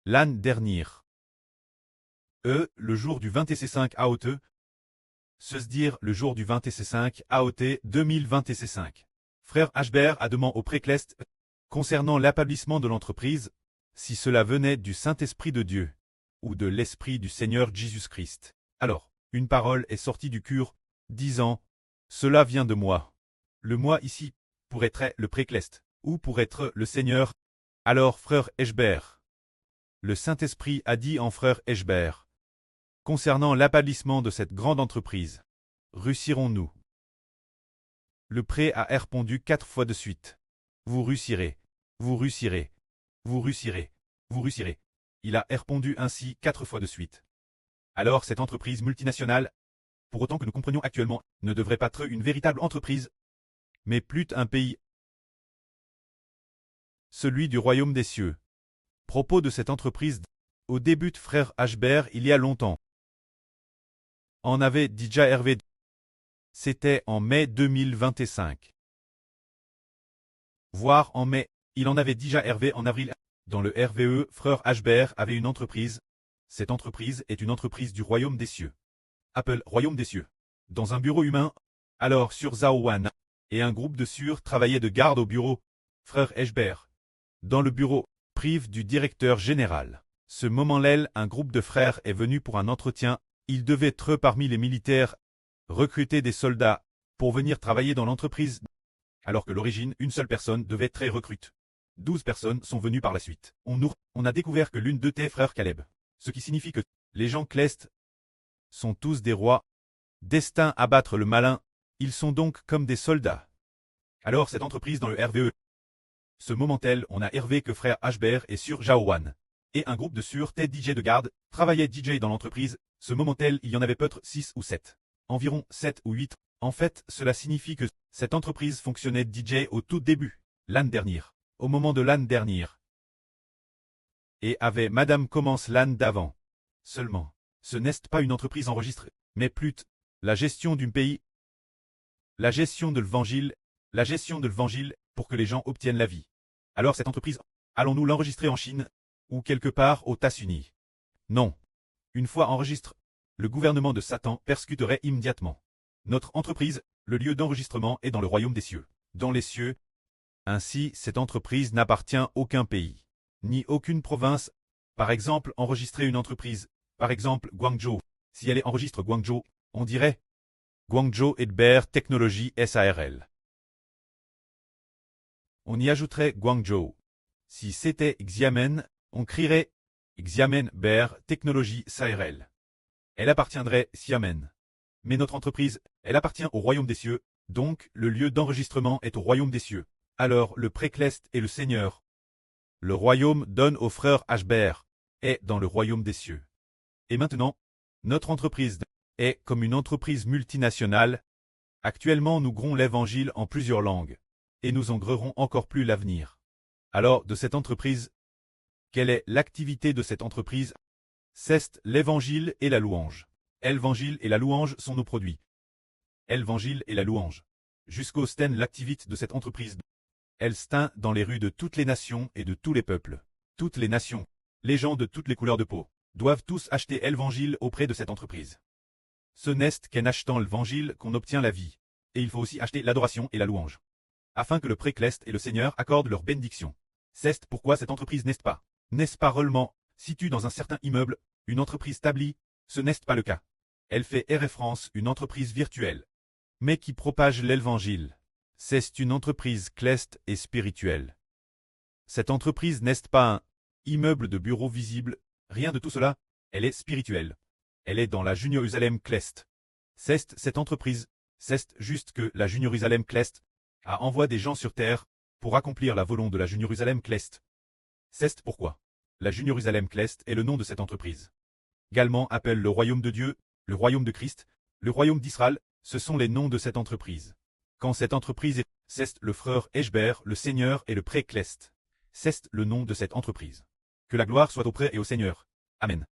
L'année dernière. Le jour du 25 août. Se dire le jour du 25 août 2025. Frère Hbert a demandé au précleste, concernant l'établissement de l'entreprise, si cela venait du Saint-Esprit de Dieu, ou de l'Esprit du Seigneur Jésus-Christ. Alors, une parole est sortie du cœur, disant, cela vient de moi. Le moi ici, pour être le précleste, ou pour être le Seigneur. Alors frère Hbert. Le Saint-Esprit a dit en frère Hbert. Concernant l'établissement de cette grande entreprise, réussirons-nous? Le pré a répondu 4 fois de suite. Vous réussirez, vous réussirez, vous réussirez, vous réussirez. Il a répondu ainsi 4 fois de suite. Alors cette entreprise multinationale, pour autant que nous comprenions actuellement, ne devrait pas être une véritable entreprise, mais plutôt un pays, celui du royaume des cieux. Propos de cette entreprise, au début de frère Hbert il y a longtemps. En avait déjà Hervé. C'était en mai 2025. Voire en mai, il en avait déjà Hervé en avril. Dans le RVE, frère Hbert avait une entreprise. Cette entreprise est une entreprise du royaume des cieux. Apple, royaume des cieux. Dans un bureau humain, alors sur Zaowan, et un groupe de sûrs travaillait de garde au bureau. Frère Hbert. Dans le bureau, prive du directeur général. Ce moment-là, un groupe de frères est venu pour un entretien. Ils devaient être parmi les militaires, recruter des soldats, pour venir travailler dans l'entreprise. Alors que l'origine, une seule personne devait être recrute. 12 personnes sont venues par la suite. On a découvert que l'une de tes frères Caleb. Ce qui signifie que les gens clestes sont tous des rois, destinés à battre le malin. Ils sont donc comme des soldats. Alors cette entreprise dans le RVE. Ce moment-là, on a Hervé que frère Hbert est sur Jaowan. Et un groupe de sûreté DJ de garde travaillait DJ dans l'entreprise. Ce moment-là, il y en avait peut-être 6 ou 7. Environ 7 ou 8. En fait, cela signifie que cette entreprise fonctionnait DJ au tout début, l'année dernière, au moment de l'année dernière. Et avait Madame commence l'année d'avant. Seulement, ce n'est pas une entreprise enregistrée, mais plutôt la gestion d'un pays, la gestion de l'évangile pour que les gens obtiennent la vie. Alors cette entreprise, allons-nous l'enregistrer en Chine ou quelque part aux États-Unis? Non. Une fois enregistré, le gouvernement de Satan persécuterait immédiatement. Notre entreprise, le lieu d'enregistrement est dans le royaume des cieux. Dans les cieux. Ainsi, cette entreprise n'appartient à aucun pays, ni aucune province. Par exemple, enregistrer une entreprise, par exemple Guangzhou. Si elle enregistre Guangzhou, on dirait Guangzhou Hbert Technologie SARL. On y ajouterait Guangzhou. Si c'était Xiamen, on crierait Xiamen Hbert Technologie SARL. Elle appartiendrait Xiamen. Mais notre entreprise, elle appartient au royaume des cieux, donc le lieu d'enregistrement est au royaume des cieux. Alors le précleste est le Seigneur. Le royaume donne au frère Hbert, est dans le royaume des cieux. Et maintenant, notre entreprise est comme une entreprise multinationale. Actuellement nous grons l'évangile en plusieurs langues, et nous en grerons encore plus l'avenir. Alors de cette entreprise, quelle est l'activité de cette entreprise? C'est l'évangile et la louange. L'évangile et la louange sont nos produits. L'évangile et la louange. Jusqu'au sten l'activité de cette entreprise. Elle stein dans les rues de toutes les nations et de tous les peuples. Toutes les nations, les gens de toutes les couleurs de peau, doivent tous acheter l'évangile auprès de cette entreprise. Ce n'est qu'en achetant l'évangile qu'on obtient la vie. Et il faut aussi acheter l'adoration et la louange. Afin que le précleste et le Seigneur accordent leur bénédiction. C'est pourquoi cette entreprise n'est pas. N'est-ce pas réellement, situe dans un certain immeuble, une entreprise établie? Ce n'est pas le cas. Elle fait référence une entreprise virtuelle, mais qui propage l'évangile. C'est une entreprise cleste et spirituelle. Cette entreprise n'est pas un immeuble de bureau visible, rien de tout cela, elle est spirituelle. Elle est dans la Jérusalem cleste. C'est cette entreprise, c'est juste que la Jérusalem cleste a envoyé des gens sur terre pour accomplir la volonté de la Jérusalem cleste. C'est pourquoi la Jérusalem cleste est le nom de cette entreprise. Également appelle le royaume de Dieu, le royaume de Christ, le royaume d'Israël, ce sont les noms de cette entreprise. Quand cette entreprise est, c'est le frère Hbert, le Seigneur et le précleste. C'est le nom de cette entreprise. Que la gloire soit auprès et au Seigneur. Amen.